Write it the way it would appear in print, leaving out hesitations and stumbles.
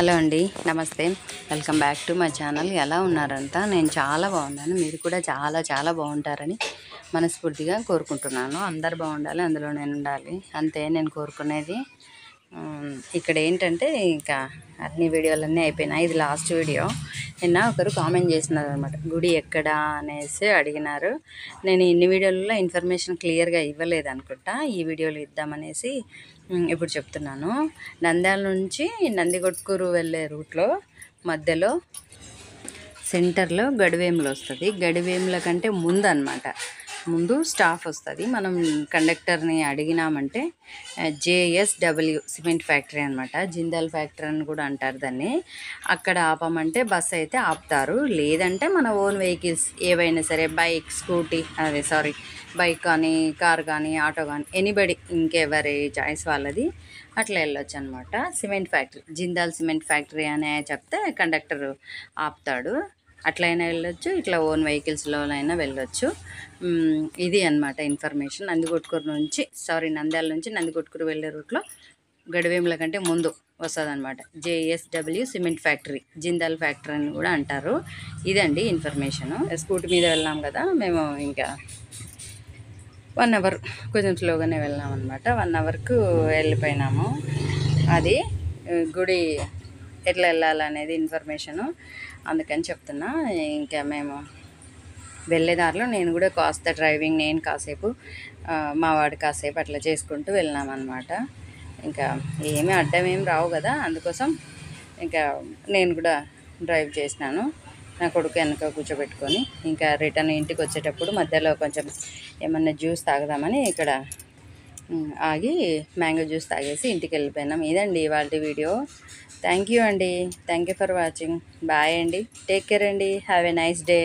Hello అండి, నమస్తే. Welcome back to my channel. ఎలా ఉన్నారంతా? నేను చాలా బాగున్నాను. మీరు కూడా చాలా చాలా బాగుంటారని మనస్ఫూర్తిగా కోరుకుంటున్నాను. అందరు బాగుండాలి, అందులో నేను ఉండాలి, అంతే నేను కోరుకునేది. ఇక్కడ ఏంటంటే ఇంకా అన్ని వీడియోలన్నీ అయిపోయినాయి. ఇది లాస్ట్ వీడియో. నిన్న ఒకరు కామెంట్ చేసినారు అనమాట, గుడి ఎక్కడా అనేసి అడిగినారు. నేను ఇన్ని వీడియోలలో ఇన్ఫర్మేషన్ క్లియర్గా ఇవ్వలేదు అనుకుంటా, ఈ వీడియోలో ఇద్దామనేసి ఇప్పుడు చెప్తున్నాను. నంద్యాల నుంచి నందికొట్కూరు వెళ్ళే రూట్లో మధ్యలో సెంటర్లో గడివేములు వస్తుంది. గడివేముల కంటే ముందు అనమాట, ముందు స్టాఫ్ వస్తుంది. మనం కండక్టర్ని అడిగినామంటే JSW సిమెంట్ ఫ్యాక్టరీ అనమాట, జిందాల్ ఫ్యాక్టరీ అని కూడా అంటారు దాన్ని. అక్కడ ఆపమంటే బస్సు అయితే ఆపుతారు, లేదంటే మన ఓన్ వెహికల్స్ ఏవైనా సరే, బైక్, స్కూటీ, బైక్ కానీ, కార్ కానీ, ఆటో కానీ, ఎనీబడి, ఇంకెవరి చాయిస్ వాళ్ళది, అట్లా వెళ్ళొచ్చు అనమాట. Cement factory, Jindal cement factory అనే చెప్తే కండక్టర్ ఆపుతాడు. అట్లయినా వెళ్ళొచ్చు, ఇట్లా ఓన్ వెహికల్స్లోనైనా వెళ్ళొచ్చు. ఇది అనమాట ఇన్ఫర్మేషన్. నంద్యాల నుంచి నందికొట్కూరు వెళ్ళే రూట్లో గడివేముల కంటే ముందు వస్తుంది అనమాట. JSW cement factory, Jindal factory అని కూడా అంటారు. ఇదండి ఇన్ఫర్మేషను. స్కూటీ మీద వెళ్ళాం కదా మేము, ఇంకా 1 అవర్ కొంచెం స్లోగానే వెళ్ళాం అనమాట. 1 అవర్కు వెళ్ళిపోయినాము. అది గుడి ఎట్లా వెళ్ళాలనేది ఇన్ఫర్మేషను, అందుకని చెప్తున్నా. ఇంకా మేము వెళ్ళేదారిలో నేను కూడా కాస్త డ్రైవింగ్, నేను కాసేపు, మా వాడు కాసేపు అట్లా చేసుకుంటూ వెళ్ళామన్నమాట. ఇంకా ఏమీ అడ్డం ఏం రావు కదా, అందుకోసం ఇంకా నేను కూడా డ్రైవ్ చేసినాను, నా కొడుకు వెనక కూర్చోబెట్టుకొని. ఇంకా రిటర్న్ ఇంటికి వచ్చేటప్పుడు మధ్యలో కొంచెం ఏమన్నా జ్యూస్ తాగుదామని ఇక్కడ ఆగి మ్యాంగో జ్యూస్ తాగేసి ఇంటికి వెళ్ళిపోయినాం. ఇదండి ఇవాళ వీడియో. థ్యాంక్ యూ అండి, thank you for watching. Bye అండి, టేక్ కేర్ అండి, హ్యావ్ ఎ నైస్ డే.